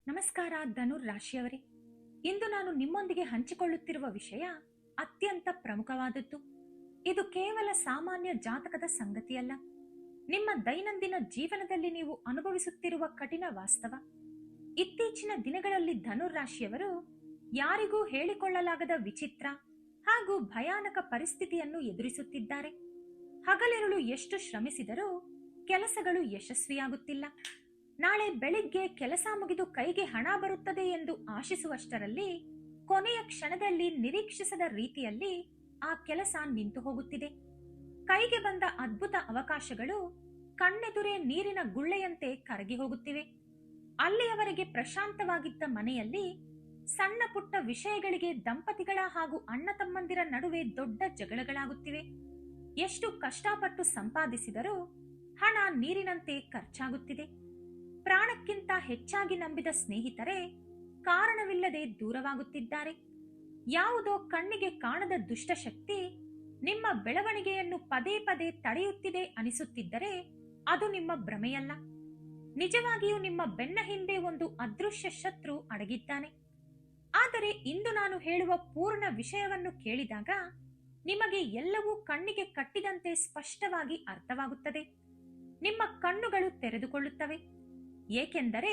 ನಮಸ್ಕಾರ ಧನುರ್ ರಾಶಿಯವರೇ. ಇಂದು ನಾನು ನಿಮ್ಮೊಂದಿಗೆ ಹಂಚಿಕೊಳ್ಳುತ್ತಿರುವ ವಿಷಯ ಅತ್ಯಂತ ಪ್ರಮುಖವಾದದ್ದು. ಇದು ಕೇವಲ ಸಾಮಾನ್ಯ ಜಾತಕದ ಸಂಗತಿಯಲ್ಲ, ನಿಮ್ಮ ದೈನಂದಿನ ಜೀವನದಲ್ಲಿ ನೀವು ಅನುಭವಿಸುತ್ತಿರುವ ಕಠಿಣ ವಾಸ್ತವ. ಇತ್ತೀಚಿನ ದಿನಗಳಲ್ಲಿ ಧನುರ್ ರಾಶಿಯವರು ಯಾರಿಗೂ ಹೇಳಿಕೊಳ್ಳಲಾಗದ ವಿಚಿತ್ರ ಹಾಗೂ ಭಯಾನಕ ಪರಿಸ್ಥಿತಿಯನ್ನು ಎದುರಿಸುತ್ತಿದ್ದಾರೆ. ಹಗಲಿರುಳು ಎಷ್ಟು ಶ್ರಮಿಸಿದರೂ ಕೆಲಸಗಳು ಯಶಸ್ವಿಯಾಗುತ್ತಿಲ್ಲ. ನಾಳೆ ಬೆಳಿಗ್ಗೆ ಕೆಲಸ ಮುಗಿದು ಕೈಗೆ ಹಣ ಬರುತ್ತದೆ ಎಂದು ಆಶಿಸುವಷ್ಟರಲ್ಲಿ ಕೊನೆಯ ಕ್ಷಣದಲ್ಲಿ ನಿರೀಕ್ಷಿಸದ ರೀತಿಯಲ್ಲಿ ಆ ಕೆಲಸ ನಿಂತು ಹೋಗುತ್ತಿದೆ. ಕೈಗೆ ಬಂದ ಅದ್ಭುತ ಅವಕಾಶಗಳು ಕಣ್ಣೆದುರೇ ನೀರಿನ ಗುಳ್ಳೆಯಂತೆ ಕರಗಿ ಹೋಗುತ್ತಿವೆ. ಅಲ್ಲಿಯವರೆಗೆ ಪ್ರಶಾಂತವಾಗಿದ್ದ ಮನೆಯಲ್ಲಿ ಸಣ್ಣ ಪುಟ್ಟ ವಿಷಯಗಳಿಗೆ ದಂಪತಿಗಳ ಹಾಗೂ ಅಣ್ಣ ತಮ್ಮಂದಿರ ನಡುವೆ ದೊಡ್ಡ ಜಗಳಗಳಾಗುತ್ತಿವೆ. ಎಷ್ಟು ಕಷ್ಟಪಟ್ಟು ಸಂಪಾದಿಸಿದರೂ ಹಣ ನೀರಿನಂತೆ ಖರ್ಚಾಗುತ್ತಿದೆ. ಪ್ರಾಣಕ್ಕಿಂತ ಹೆಚ್ಚಾಗಿ ನಂಬಿದ ಸ್ನೇಹಿತರೇ ಕಾರಣವಿಲ್ಲದೆ ದೂರವಾಗುತ್ತಿದ್ದಾರೆ. ಯಾವುದೋ ಕಣ್ಣಿಗೆ ಕಾಣದ ದುಷ್ಟಶಕ್ತಿ ನಿಮ್ಮ ಬೆಳವಣಿಗೆಯನ್ನು ಪದೇ ಪದೇ ತಡೆಯುತ್ತಿದೆ ಅನಿಸುತ್ತಿದ್ದರೆ ಅದು ನಿಮ್ಮ ಭ್ರಮೆಯಲ್ಲ. ನಿಜವಾಗಿಯೂ ನಿಮ್ಮ ಬೆನ್ನ ಹಿಂದೆ ಒಂದು ಅದೃಶ್ಯ ಶತ್ರು ಅಡಗಿದ್ದಾನೆ. ಆದರೆ ಇಂದು ನಾನು ಹೇಳುವ ಪೂರ್ಣ ವಿಷಯವನ್ನು ಕೇಳಿದಾಗ ನಿಮಗೆ ಎಲ್ಲವೂ ಕಣ್ಣಿಗೆ ಕಟ್ಟಿದಂತೆ ಸ್ಪಷ್ಟವಾಗಿ ಅರ್ಥವಾಗುತ್ತದೆ. ನಿಮ್ಮ ಕಣ್ಣುಗಳು ತೆರೆದುಕೊಳ್ಳುತ್ತವೆ. ಏಕೆಂದರೆ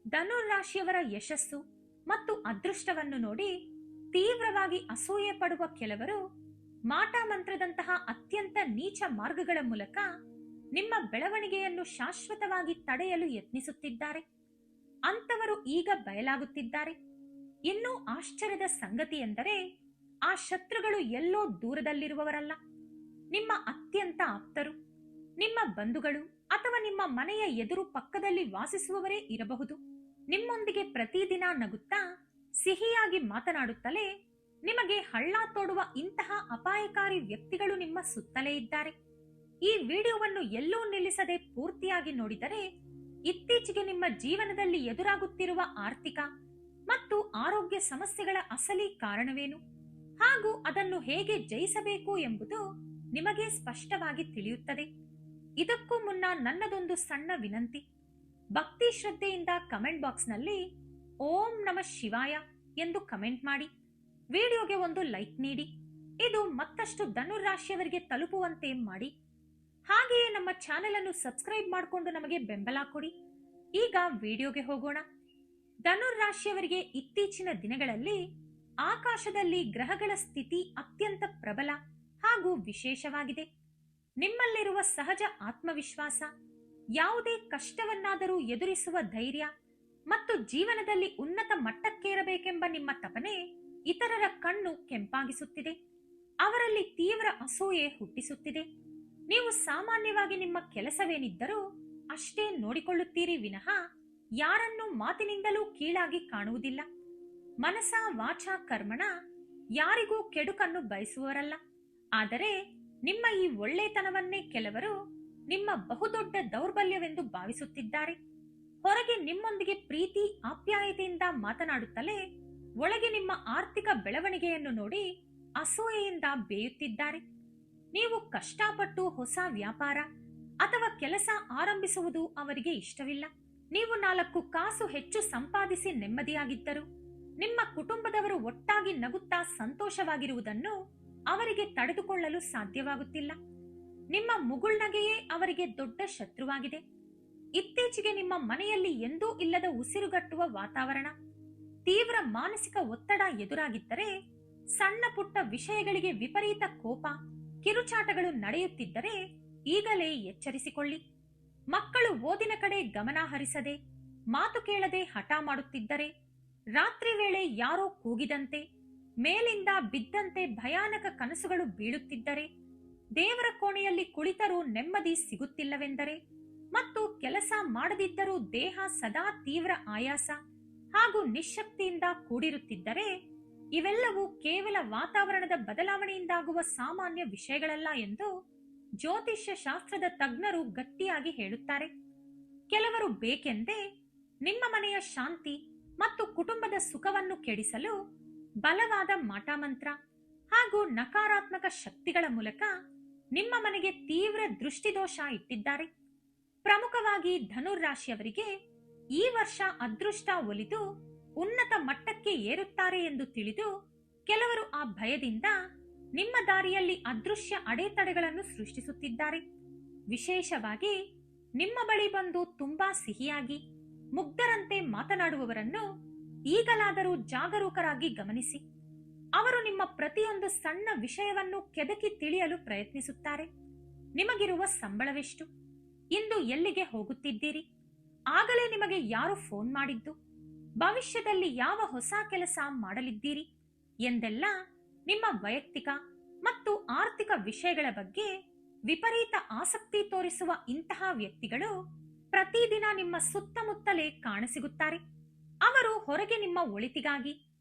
ಧನುರ್ ರಾಶಿಯವರ ಯಶಸ್ಸು ಮತ್ತು ಅದೃಷ್ಟವನ್ನು ನೋಡಿ ತೀವ್ರವಾಗಿ ಅಸೂಯೆ ಪಡುವ ಕೆಲವರು ಮಾಟಮಂತ್ರದಂತಹ ಅತ್ಯಂತ ನೀಚ ಮಾರ್ಗಗಳ ಮೂಲಕ ನಿಮ್ಮ ಬೆಳವಣಿಗೆಯನ್ನು ಶಾಶ್ವತವಾಗಿ ತಡೆಯಲು ಯತ್ನಿಸುತ್ತಿದ್ದಾರೆ. ಅಂತವರು ಈಗ ಬಯಲಾಗುತ್ತಿದ್ದಾರೆ. ಇನ್ನೂ ಆಶ್ಚರ್ಯದ ಸಂಗತಿ ಎಂದರೆ ಆ ಶತ್ರುಗಳು ಎಲ್ಲೋ ದೂರದಲ್ಲಿರುವವರಲ್ಲ, ನಿಮ್ಮ ಅತ್ಯಂತ ಆಪ್ತರು, ನಿಮ್ಮ ಬಂಧುಗಳು ಅಥವಾ ನಿಮ್ಮ ಮನೆಯ ಎದುರು ಪಕ್ಕದಲ್ಲಿ ವಾಸಿಸುವವರೇ ಇರಬಹುದು. ನಿಮ್ಮೊಂದಿಗೆ ಪ್ರತಿದಿನ ನಗುತ್ತಾ ಸಿಹಿಯಾಗಿ ಮಾತನಾಡುತ್ತಲೇ ನಿಮಗೆ ಹಳ್ಳ ತೋಡುವ ಇಂತಹ ಅಪಾಯಕಾರಿ ವ್ಯಕ್ತಿಗಳು ನಿಮ್ಮ ಸುತ್ತಲೇ ಇದ್ದಾರೆ. ಈ ವಿಡಿಯೋವನ್ನು ಎಲ್ಲೂ ನಿಲ್ಲಿಸದೆ ಪೂರ್ತಿಯಾಗಿ ನೋಡಿದರೆ ಇತ್ತೀಚೆಗೆ ನಿಮ್ಮ ಜೀವನದಲ್ಲಿ ಎದುರಾಗುತ್ತಿರುವ ಆರ್ಥಿಕ ಮತ್ತು ಆರೋಗ್ಯ ಸಮಸ್ಯೆಗಳ ಅಸಲಿ ಕಾರಣವೇನು ಹಾಗೂ ಅದನ್ನು ಹೇಗೆ ಜಯಿಸಬೇಕು ಎಂಬುದು ನಿಮಗೆ ಸ್ಪಷ್ಟವಾಗಿ ತಿಳಿಯುತ್ತದೆ. ಇದಕ್ಕೂ ಮುನ್ನ ನನ್ನದೊಂದು ಸಣ್ಣ ವಿನಂತಿ. ಭಕ್ತಿ ಶ್ರದ್ಧೆಯಿಂದ ಕಮೆಂಟ್ ಬಾಕ್ಸ್ ನಲ್ಲಿ ಓಂ ನಮಃ ಶಿವಾಯ ಎಂದು ಕಮೆಂಟ್ ಮಾಡಿ, ವಿಡಿಯೋಗೆ ಒಂದು ಲೈಕ್ ನೀಡಿ. ಇದು ಮತ್ತಷ್ಟು ಧನುರ್ ರಾಶಿಯವರಿಗೆ ತಲುಪುವಂತೆ ಮಾಡಿ. ಹಾಗೆಯೇ ನಮ್ಮ ಚಾನೆಲ್ ಅನ್ನು ಸಬ್ಸ್ಕ್ರೈಬ್ ಮಾಡಿಕೊಂಡು ನಮಗೆ ಬೆಂಬಲ ಕೊಡಿ. ಈಗ ವಿಡಿಯೋಗೆ ಹೋಗೋಣ. ಧನುರ್ ರಾಶಿಯವರಿಗೆ ಇತ್ತೀಚಿನ ದಿನಗಳಲ್ಲಿ ಆಕಾಶದಲ್ಲಿ ಗ್ರಹಗಳ ಸ್ಥಿತಿ ಅತ್ಯಂತ ಪ್ರಬಲ ಹಾಗೂ ವಿಶೇಷವಾಗಿದೆ. ನಿಮ್ಮಲ್ಲಿರುವ ಸಹಜ ಆತ್ಮವಿಶ್ವಾಸ, ಯಾವುದೇ ಕಷ್ಟವನ್ನಾದರೂ ಎದುರಿಸುವ ಧೈರ್ಯ ಮತ್ತು ಜೀವನದಲ್ಲಿ ಉನ್ನತ ಮಟ್ಟಕ್ಕೇರಬೇಕೆಂಬ ನಿಮ್ಮ ತಪನೆ ಇತರರ ಕಣ್ಣು ಕೆಂಪಾಗಿಸುತ್ತಿದೆ. ಅವರಲ್ಲಿ ತೀವ್ರ ಅಸೂಯೆ ಹುಟ್ಟಿಸುತ್ತಿದೆ. ನೀವು ಸಾಮಾನ್ಯವಾಗಿ ನಿಮ್ಮ ಕೆಲಸವೇನಿದ್ದರೂ ಅಷ್ಟೇ ನೋಡಿಕೊಳ್ಳುತ್ತೀರಿ ವಿನಃ ಯಾರನ್ನೂ ಮಾತಿನಿಂದಲೂ ಕೀಳಾಗಿ ಕಾಣುವುದಿಲ್ಲ. ಮನಸ ವಾಚ ಕರ್ಮಣ ಯಾರಿಗೂ ಕೆಡುಕನ್ನು ಬಯಸುವವರಲ್ಲ. ಆದರೆ ನಿಮ್ಮ ಈ ಒಳ್ಳೆತನವನ್ನೇ ಕೆಲವರು ನಿಮ್ಮ ಬಹುದೊಡ್ಡ ದೌರ್ಬಲ್ಯವೆಂದು ಭಾವಿಸುತ್ತಿದ್ದಾರೆ. ಹೊರಗೆ ನಿಮ್ಮೊಂದಿಗೆ ಪ್ರೀತಿ ಆಪ್ಯಾಯತೆಯಿಂದ ಮಾತನಾಡುತ್ತಲೇ ಒಳಗೆ ನಿಮ್ಮ ಆರ್ಥಿಕ ಬೆಳವಣಿಗೆಯನ್ನು ನೋಡಿ ಅಸೂಯೆಯಿಂದ ಬೇಯುತ್ತಿದ್ದಾರೆ. ನೀವು ಕಷ್ಟಪಟ್ಟು ಹೊಸ ವ್ಯಾಪಾರ ಅಥವಾ ಕೆಲಸ ಆರಂಭಿಸುವುದು ಅವರಿಗೆ ಇಷ್ಟವಿಲ್ಲ. ನೀವು 4 ಕಾಸು ಹೆಚ್ಚು ಸಂಪಾದಿಸಿ ನೆಮ್ಮದಿಯಾಗಿದ್ದರು ನಿಮ್ಮ ಕುಟುಂಬದವರು ಒಟ್ಟಾಗಿ ನಗುತ್ತಾ ಸಂತೋಷವಾಗಿರುವುದನ್ನು ಅವರಿಗೆ ತಡೆದುಕೊಳ್ಳಲು ಸಾಧ್ಯವಾಗುತ್ತಿಲ್ಲ. ನಿಮ್ಮ ಮುಗುಳ್ನಗೆಯೇ ಅವರಿಗೆ ದೊಡ್ಡ ಶತ್ರುವಾಗಿದೆ. ಇತ್ತೀಚೆಗೆ ನಿಮ್ಮ ಮನೆಯಲ್ಲಿ ಎಂದೂ ಇಲ್ಲದ ಉಸಿರುಗಟ್ಟುವ ವಾತಾವರಣ, ತೀವ್ರ ಮಾನಸಿಕ ಒತ್ತಡ ಎದುರಾಗಿದ್ದರೆ, ಸಣ್ಣ ಪುಟ್ಟ ವಿಷಯಗಳಿಗೆ ವಿಪರೀತ ಕೋಪ, ಕಿರುಚಾಟಗಳು ನಡೆಯುತ್ತಿದ್ದರೆ ಈಗಲೇ ಎಚ್ಚರಿಸಿಕೊಳ್ಳಿ. ಮಕ್ಕಳು ಓದಿನ ಕಡೆ ಗಮನ ಹರಿಸದೆ, ಮಾತು ಕೇಳದೆ ಹಠ ಮಾಡುತ್ತಿದ್ದರೆ, ರಾತ್ರಿ ವೇಳೆ ಯಾರೋ ಕೂಗಿದಂತೆ, ಮೇಲಿಂದ ಬಿದ್ದಂತೆ ಭಯಾನಕ ಕನಸುಗಳು ಬೀಳುತ್ತಿದ್ದರೆ, ದೇವರ ಕೋಣೆಯಲ್ಲಿ ಕುಳಿತರೂ ನೆಮ್ಮದಿ ಸಿಗುತ್ತಿಲ್ಲವೆಂದರೆ ಮತ್ತು ಕೆಲಸ ಮಾಡದಿದ್ದರೂ ದೇಹ ಸದಾ ತೀವ್ರ ಆಯಾಸ ಹಾಗೂ ನಿಶ್ಶಕ್ತಿಯಿಂದ ಕೂಡಿರುತ್ತಿದ್ದರೆ ಇವೆಲ್ಲವೂ ಕೇವಲ ವಾತಾವರಣದ ಬದಲಾವಣೆಯಿಂದಾಗುವ ಸಾಮಾನ್ಯ ವಿಷಯಗಳಲ್ಲ ಎಂದು ಜ್ಯೋತಿಷ್ಯ ಶಾಸ್ತ್ರದ ತಜ್ಞರು ಗಟ್ಟಿಯಾಗಿ ಹೇಳುತ್ತಾರೆ. ಕೆಲವರು ಬೇಕೆಂದೇ ನಿಮ್ಮ ಮನೆಯ ಶಾಂತಿ ಮತ್ತು ಕುಟುಂಬದ ಸುಖವನ್ನು ಕೆಡಿಸಲು ಬಲವಾದ ಮಾಟಮಂತ್ರ ಹಾಗೂ ನಕಾರಾತ್ಮಕ ಶಕ್ತಿಗಳ ಮೂಲಕ ನಿಮ್ಮ ಮನೆಗೆ ತೀವ್ರ ದೃಷ್ಟಿದೋಷ ಇಟ್ಟಿದ್ದಾರೆ. ಪ್ರಮುಖವಾಗಿ ಧನುರ್ ರಾಶಿಯವರಿಗೆ ಈ ವರ್ಷ ಅದೃಷ್ಟ ಒಲಿದು ಉನ್ನತ ಮಟ್ಟಕ್ಕೆ ಏರುತ್ತಾರೆ ಎಂದು ತಿಳಿದು ಕೆಲವರು ಆ ಭಯದಿಂದ ನಿಮ್ಮ ದಾರಿಯಲ್ಲಿ ಅದೃಶ್ಯ ಅಡೆತಡೆಗಳನ್ನು ಸೃಷ್ಟಿಸುತ್ತಿದ್ದಾರೆ. ವಿಶೇಷವಾಗಿ ನಿಮ್ಮ ಬಳಿ ಬಂದು ತುಂಬಾ ಸಿಹಿಯಾಗಿ ಮುಗ್ಧರಂತೆ ಮಾತನಾಡುವವರನ್ನು ಈಗಲಾದರೂ ಜಾಗರೂಕರಾಗಿ ಗಮನಿಸಿ. ಅವರು ನಿಮ್ಮ ಪ್ರತಿಯೊಂದು ಸಣ್ಣ ವಿಷಯವನ್ನು ಕೆದಕಿ ತಿಳಿಯಲು ಪ್ರಯತ್ನಿಸುತ್ತಾರೆ. ನಿಮಗಿರುವ ಸಂಬಳವೆಷ್ಟು? ಇಂದು ಎಲ್ಲಿಗೆ ಹೋಗುತ್ತಿದ್ದೀರಿ? ಆಗಲೇ ನಿಮಗೆ ಯಾರು ಫೋನ್ ಮಾಡಿದ್ದು? ಭವಿಷ್ಯದಲ್ಲಿ ಯಾವ ಹೊಸ ಕೆಲಸ ಮಾಡಲಿದ್ದೀರಿ ಎಂದೆಲ್ಲ ನಿಮ್ಮ ವೈಯಕ್ತಿಕ ಮತ್ತು ಆರ್ಥಿಕ ವಿಷಯಗಳ ಬಗ್ಗೆ ವಿಪರೀತ ಆಸಕ್ತಿ ತೋರಿಸುವ ಇಂತಹ ವ್ಯಕ್ತಿಗಳು ಪ್ರತಿದಿನ ನಿಮ್ಮ ಸುತ್ತಮುತ್ತಲೇ ಕಾಣಸಿಗುತ್ತಾರೆ. ಅವರು ಹೊರಗೆ ನಿಮ್ಮ ಒಳಿತಿಗಾಗಿ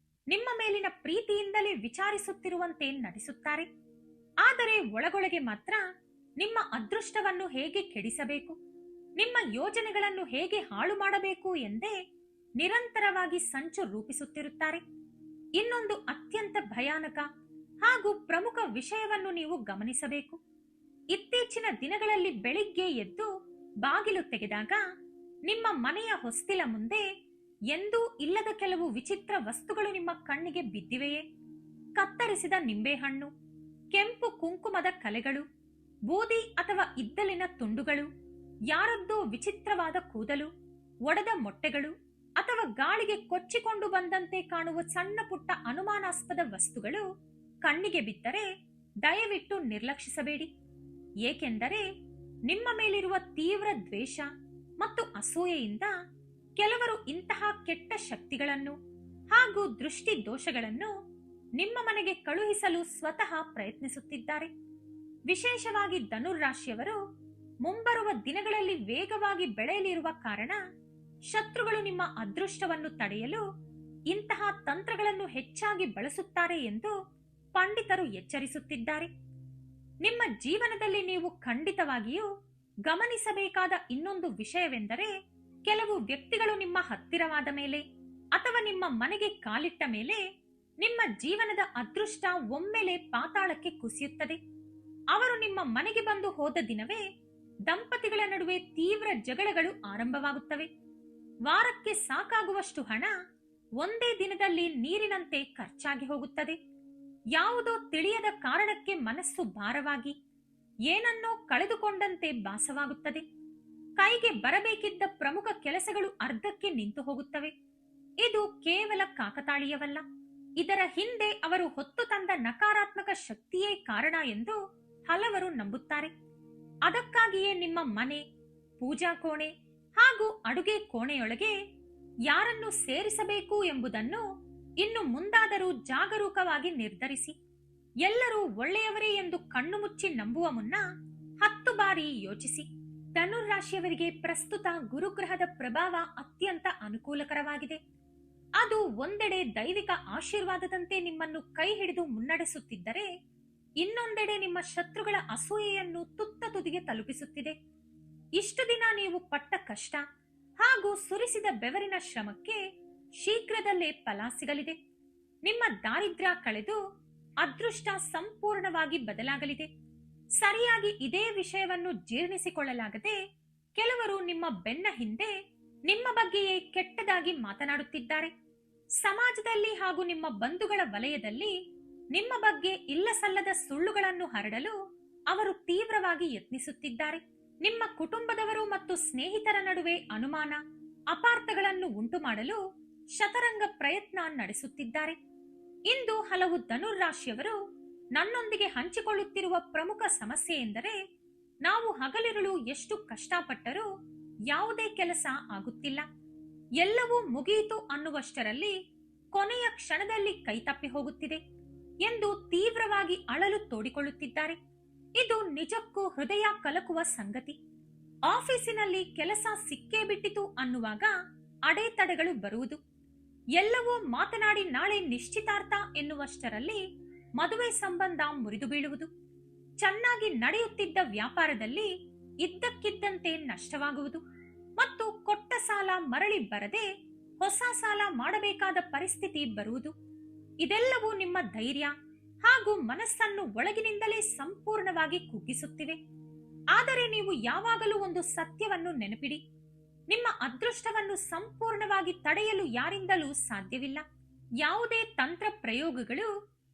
ನಿಮ್ಮ ಮೇಲಿನ ಪ್ರೀತಿಯಿಂದಲೇ ವಿಚಾರಿಸುತ್ತಿರುವಂತೆ ನಟಿಸುತ್ತಾರೆ. ಆದರೆ ಒಳಗೊಳಗೆ ಮಾತ್ರ ನಿಮ್ಮ ಅದೃಷ್ಟವನ್ನು ಹೇಗೆ ಕೆಡಿಸಬೇಕು, ನಿಮ್ಮ ಯೋಜನೆಗಳನ್ನು ಹೇಗೆ ಹಾಳು ಮಾಡಬೇಕು ಎಂದೇ ನಿರಂತರವಾಗಿ ಸಂಚು ರೂಪಿಸುತ್ತಿರುತ್ತಾರೆ. ಇನ್ನೊಂದು ಅತ್ಯಂತ ಭಯಾನಕ ಹಾಗೂ ಪ್ರಮುಖ ವಿಷಯವನ್ನು ನೀವು ಗಮನಿಸಬೇಕು. ಇತ್ತೀಚಿನ ದಿನಗಳಲ್ಲಿ ಬೆಳಿಗ್ಗೆ ಎದ್ದು ಬಾಗಿಲು ತೆಗೆದಾಗ ನಿಮ್ಮ ಮನೆಯ ಹೊಸ್ತಿಲ ಮುಂದೆ ಎಂದೂ ಇಲ್ಲದ ಕೆಲವು ವಿಚಿತ್ರ ವಸ್ತುಗಳು ನಿಮ್ಮ ಕಣ್ಣಿಗೆ ಬಿದ್ದಿವೆಯೇ? ಕತ್ತರಿಸಿದ ನಿಂಬೆಹಣ್ಣು, ಕೆಂಪು ಕುಂಕುಮದ ಕಲೆಗಳು, ಬೂದಿ ಅಥವಾ ಇದ್ದಲಿನ ತುಂಡುಗಳು, ಯಾರದ್ದೋ ವಿಚಿತ್ರವಾದ ಕೂದಲು, ಒಡೆದ ಮೊಟ್ಟೆಗಳು ಅಥವಾ ಗಾಳಿಗೆ ಕೊಚ್ಚಿಕೊಂಡು ಬಂದಂತೆ ಕಾಣುವ ಸಣ್ಣ ಪುಟ್ಟ ಅನುಮಾನಾಸ್ಪದ ವಸ್ತುಗಳು ಕಣ್ಣಿಗೆ ಬಿದ್ದರೆ ದಯವಿಟ್ಟು ನಿರ್ಲಕ್ಷಿಸಬೇಡಿ. ಏಕೆಂದರೆ ನಿಮ್ಮ ಮೇಲಿರುವ ತೀವ್ರ ದ್ವೇಷ ಮತ್ತು ಅಸೂಯೆಯಿಂದ ಕೆಲವರು ಇಂತಹ ಕೆಟ್ಟ ಶಕ್ತಿಗಳನ್ನು ಹಾಗೂ ದೃಷ್ಟಿ ದೋಷಗಳನ್ನು ನಿಮ್ಮ ಮನೆಗೆ ಕಳುಹಿಸಲು ಸ್ವತಃ ಪ್ರಯತ್ನಿಸುತ್ತಿದ್ದಾರೆ. ವಿಶೇಷವಾಗಿ ಧನುರಾಶಿಯವರು ಮುಂಬರುವ ದಿನಗಳಲ್ಲಿ ವೇಗವಾಗಿ ಬೆಳೆಯಲಿರುವ ಕಾರಣ ಶತ್ರುಗಳು ನಿಮ್ಮ ಅದೃಷ್ಟವನ್ನು ತಡೆಯಲು ಇಂತಹ ತಂತ್ರಗಳನ್ನು ಹೆಚ್ಚಾಗಿ ಬಳಸುತ್ತಾರೆ ಎಂದು ಪಂಡಿತರು ಎಚ್ಚರಿಸುತ್ತಿದ್ದಾರೆ. ನಿಮ್ಮ ಜೀವನದಲ್ಲಿ ನೀವು ಖಂಡಿತವಾಗಿಯೂ ಗಮನಿಸಬೇಕಾದ ಇನ್ನೊಂದು ವಿಷಯವೆಂದರೆ, ಕೆಲವು ವ್ಯಕ್ತಿಗಳು ನಿಮ್ಮ ಹತ್ತಿರವಾದ ಮೇಲೆ ಅಥವಾ ನಿಮ್ಮ ಮನೆಗೆ ಕಾಲಿಟ್ಟ ಮೇಲೆ ನಿಮ್ಮ ಜೀವನದ ಅದೃಷ್ಟ ಒಮ್ಮೆಲೆ ಪಾತಾಳಕ್ಕೆ ಕುಸಿಯುತ್ತದೆ. ಅವರು ನಿಮ್ಮ ಮನೆಗೆ ಬಂದು ಹೋದ ದಿನವೇ ದಂಪತಿಗಳ ನಡುವೆ ತೀವ್ರ ಜಗಳಗಳು ಆರಂಭವಾಗುತ್ತವೆ. ವಾರಕ್ಕೆ ಸಾಕಾಗುವಷ್ಟು ಹಣ ಒಂದೇ ದಿನದಲ್ಲಿ ನೀರಿನಂತೆ ಖರ್ಚಾಗಿ ಹೋಗುತ್ತದೆ. ಯಾವುದೋ ತಿಳಿಯದ ಕಾರಣಕ್ಕೆ ಮನಸ್ಸು ಭಾರವಾಗಿ ಏನನ್ನೋ ಕಳೆದುಕೊಂಡಂತೆ ಭಾಸವಾಗುತ್ತದೆ. ಕೈಗೆ ಬರಬೇಕಿದ್ದ ಪ್ರಮುಖ ಕೆಲಸಗಳು ಅರ್ಧಕ್ಕೆ ನಿಂತು ಹೋಗುತ್ತವೆ. ಇದು ಕೇವಲ ಕಾಕತಾಳೀಯವಲ್ಲ, ಇದರ ಹಿಂದೆ ಅವರು ಹೊತ್ತು ತಂದ ನಕಾರಾತ್ಮಕ ಶಕ್ತಿಯೇ ಕಾರಣ ಎಂದು ಹಲವರು ನಂಬುತ್ತಾರೆ. ಅದಕ್ಕಾಗಿಯೇ ನಿಮ್ಮ ಮನೆ, ಪೂಜಾ ಕೋಣೆ ಹಾಗೂ ಅಡುಗೆ ಕೋಣೆಯೊಳಗೆ ಯಾರನ್ನು ಸೇರಿಸಬೇಕು ಎಂಬುದನ್ನು ಇನ್ನು ಮುಂದಾದರೂ ಜಾಗರೂಕವಾಗಿ ನಿರ್ಧರಿಸಿ. ಎಲ್ಲರೂ ಒಳ್ಳೆಯವರೇ ಎಂದು ಕಣ್ಣು ಮುಚ್ಚಿ ನಂಬುವ ಮುನ್ನ 10 ಬಾರಿ ಯೋಚಿಸಿ. ಧನುರಾಶಿಯವರಿಗೆ ಪ್ರಸ್ತುತ ಗುರುಗ್ರಹದ ಪ್ರಭಾವ ಅತ್ಯಂತ ಅನುಕೂಲಕರವಾಗಿದೆ. ಅದು ಒಂದೆಡೆ ದೈವಿಕ ಆಶೀರ್ವಾದದಂತೆ ನಿಮ್ಮನ್ನು ಕೈ ಹಿಡಿದು ಮುನ್ನಡೆಸುತ್ತಿದ್ದರೆ, ಇನ್ನೊಂದೆಡೆ ನಿಮ್ಮ ಶತ್ರುಗಳ ಅಸೂಯೆಯನ್ನು ತುತ್ತ ತುದಿಗೆ ತಲುಪಿಸುತ್ತಿದೆ. ಇಷ್ಟು ದಿನ ನೀವು ಪಟ್ಟ ಕಷ್ಟ ಹಾಗೂ ಸುರಿಸಿದ ಬೆವರಿನ ಶ್ರಮಕ್ಕೆ ಶೀಘ್ರದಲ್ಲೇ ಫಲ ಸಿಗಲಿದೆ. ನಿಮ್ಮ ದಾರಿದ್ರ್ಯ ಕಳೆದು ಅದೃಷ್ಟ ಸಂಪೂರ್ಣವಾಗಿ ಬದಲಾಗಲಿದೆ. ಸರಿಯಾಗಿ ಇದೇ ವಿಷಯವನ್ನು ಜೀರ್ಣಿಸಿಕೊಳ್ಳಲಾಗದೆ ಕೆಲವರು ನಿಮ್ಮ ಬೆನ್ನ ಹಿಂದೆ ನಿಮ್ಮ ಬಗ್ಗೆಯೇ ಕೆಟ್ಟದಾಗಿ ಮಾತನಾಡುತ್ತಿದ್ದಾರೆ. ಸಮಾಜದಲ್ಲಿ ಹಾಗೂ ನಿಮ್ಮ ಬಂಧುಗಳ ವಲಯದಲ್ಲಿ ನಿಮ್ಮ ಬಗ್ಗೆ ಇಲ್ಲಸಲ್ಲದ ಸುಳ್ಳುಗಳನ್ನು ಹರಡಲು ಅವರು ತೀವ್ರವಾಗಿ ಯತ್ನಿಸುತ್ತಿದ್ದಾರೆ. ನಿಮ್ಮ ಕುಟುಂಬದವರು ಮತ್ತು ಸ್ನೇಹಿತರ ನಡುವೆ ಅನುಮಾನ, ಅಪಾರ್ಥಗಳನ್ನು ಉಂಟು ಮಾಡಲು ಶತರಂಗ ಪ್ರಯತ್ನ ನಡೆಸುತ್ತಿದ್ದಾರೆ. ಇಂದು ಹಲವು ಧನುರಾಶಿಯವರು ನನ್ನೊಂದಿಗೆ ಹಂಚಿಕೊಳ್ಳುತ್ತಿರುವ ಪ್ರಮುಖ ಸಮಸ್ಯೆ ಎಂದರೆ, ನಾವು ಹಗಲಿರುಳು ಎಷ್ಟು ಕಷ್ಟಪಟ್ಟರೂ ಯಾವುದೇ ಕೆಲಸ ಆಗುತ್ತಿಲ್ಲ, ಎಲ್ಲವೂ ಮುಗಿಯಿತು ಅನ್ನುವಷ್ಟರಲ್ಲಿ ಕೊನೆಯ ಕ್ಷಣದಲ್ಲಿ ಕೈತಪ್ಪಿ ಹೋಗುತ್ತಿದೆ ಎಂದು ತೀವ್ರವಾಗಿ ಅಳಲು ತೋಡಿಕೊಳ್ಳುತ್ತಿದ್ದಾರೆ. ಇದು ನಿಜಕ್ಕೂ ಹೃದಯ ಕಲಕುವ ಸಂಗತಿ. ಆಫೀಸಿನಲ್ಲಿ ಕೆಲಸ ಸಿಕ್ಕೇ ಬಿಟ್ಟಿತು ಅನ್ನುವಾಗ ಅಡೆತಡೆಗಳು ಬರುವುದು, ಎಲ್ಲವೂ ಮಾತನಾಡಿ ನಾಳೆ ನಿಶ್ಚಿತಾರ್ಥ ಎನ್ನುವಷ್ಟರಲ್ಲಿ ಮದುವೆ ಸಂಬಂಧ ಮುರಿದು ಬೀಳುವುದು, ಚೆನ್ನಾಗಿ ನಡೆಯುತ್ತಿದ್ದ ವ್ಯಾಪಾರದಲ್ಲಿ ಇದ್ದಕ್ಕಿದ್ದಂತೆ ನಷ್ಟವಾಗುವುದು ಮತ್ತು ಕೊಟ್ಟ ಸಾಲ ಮರಳಿ ಬರದೆ ಹೊಸ ಸಾಲ ಮಾಡಬೇಕಾದ ಪರಿಸ್ಥಿತಿ ಬರುವುದು. ಇದೆಲ್ಲವೂ ನಿಮ್ಮ ಧೈರ್ಯ ಹಾಗೂ ಮನಸ್ಸನ್ನು ಒಳಗಿನಿಂದಲೇ ಸಂಪೂರ್ಣವಾಗಿ ಕುಗ್ಗಿಸುತ್ತಿವೆ. ಆದರೆ ನೀವು ಯಾವಾಗಲೂ ಒಂದು ಸತ್ಯವನ್ನು ನೆನಪಿಡಿ, ನಿಮ್ಮ ಅದೃಷ್ಟವನ್ನು ಸಂಪೂರ್ಣವಾಗಿ ತಡೆಯಲು ಯಾರಿಂದಲೂ ಸಾಧ್ಯವಿಲ್ಲ. ಯಾವುದೇ ತಂತ್ರ ಪ್ರಯೋಗಗಳು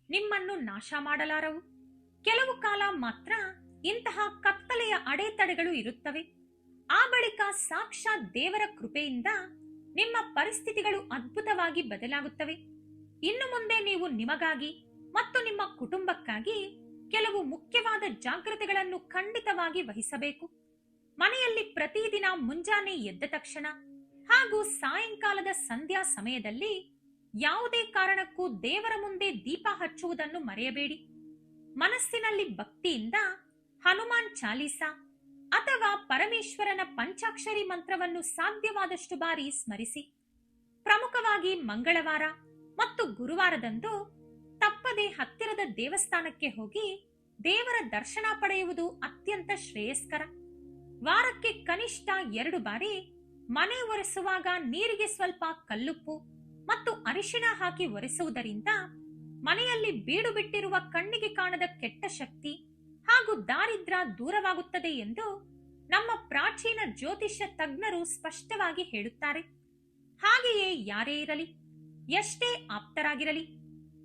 ನಿಮ್ಮನ್ನು ನಾಶ ಮಾಡಲಾರವು. ಕೆಲವು ಕಾಲ ಮಾತ್ರ ಇಂತಹ ಕತ್ತಲೆಯ ಅಡೆತಡೆಗಳು ಇರುತ್ತವೆ. ಆ ಬಳಿಕ ಸಾಕ್ಷಾತ್ ದೇವರ ಕೃಪೆಯಿಂದ ನಿಮ್ಮ ಪರಿಸ್ಥಿತಿಗಳು ಅದ್ಭುತವಾಗಿ ಬದಲಾಗುತ್ತವೆ. ಇನ್ನು ಮುಂದೆ ನೀವು ನಿಮಗಾಗಿ ಮತ್ತು ನಿಮ್ಮ ಕುಟುಂಬಕ್ಕಾಗಿ ಕೆಲವು ಮುಖ್ಯವಾದ ಜಾಗ್ರತೆಗಳನ್ನು ಖಂಡಿತವಾಗಿ ವಹಿಸಬೇಕು. ಮನೆಯಲ್ಲಿ ಪ್ರತಿದಿನ ಮುಂಜಾನೆ ಎದ್ದ ತಕ್ಷಣ ಹಾಗೂ ಸಾಯಂಕಾಲದ ಸಂಧ್ಯಾ ಸಮಯದಲ್ಲಿ ಯಾವುದೇ ಕಾರಣಕ್ಕೂ ದೇವರ ಮುಂದೆ ದೀಪ ಹಚ್ಚುವುದನ್ನು ಮರೆಯಬೇಡಿ. ಮನಸ್ಸಿನಲ್ಲಿ ಭಕ್ತಿಯಿಂದ ಹನುಮಾನ್ ಚಾಲೀಸ ಅಥವಾ ಪರಮೇಶ್ವರನ ಪಂಚಾಕ್ಷರಿ ಮಂತ್ರವನ್ನು ಸಾಧ್ಯವಾದಷ್ಟು ಬಾರಿ ಸ್ಮರಿಸಿ. ಪ್ರಮುಖವಾಗಿ ಮಂಗಳವಾರ ಮತ್ತು ಗುರುವಾರದಂದು ತಪ್ಪದೆ ಹತ್ತಿರದ ದೇವಸ್ಥಾನಕ್ಕೆ ಹೋಗಿ ದೇವರ ದರ್ಶನ ಪಡೆಯುವುದು ಅತ್ಯಂತ ಶ್ರೇಯಸ್ಕರ. ವಾರಕ್ಕೆ ಕನಿಷ್ಠ 2 ಬಾರಿ ಮನೆ ಒರೆಸುವಾಗ ನೀರಿಗೆ ಸ್ವಲ್ಪ ಕಲ್ಲುಪ್ಪು ಮತ್ತು ಅರಿಶಿಣ ಹಾಕಿ ಒರೆಸುವುದರಿಂದ ಮನೆಯಲ್ಲಿ ಬೀಡು ಬಿಟ್ಟಿರುವ ಕಣ್ಣಿಗೆ ಕಾಣದ ಕೆಟ್ಟ ಶಕ್ತಿ ಹಾಗೂ ದಾರಿದ್ರ್ಯ ದೂರವಾಗುತ್ತದೆ ಎಂದು ನಮ್ಮ ಪ್ರಾಚೀನ ಜ್ಯೋತಿಷ್ಯ ತಜ್ಞರು ಸ್ಪಷ್ಟವಾಗಿ ಹೇಳುತ್ತಾರೆ. ಹಾಗೆಯೇ ಯಾರೇ ಇರಲಿ, ಎಷ್ಟೇ ಆಪ್ತರಾಗಿರಲಿ,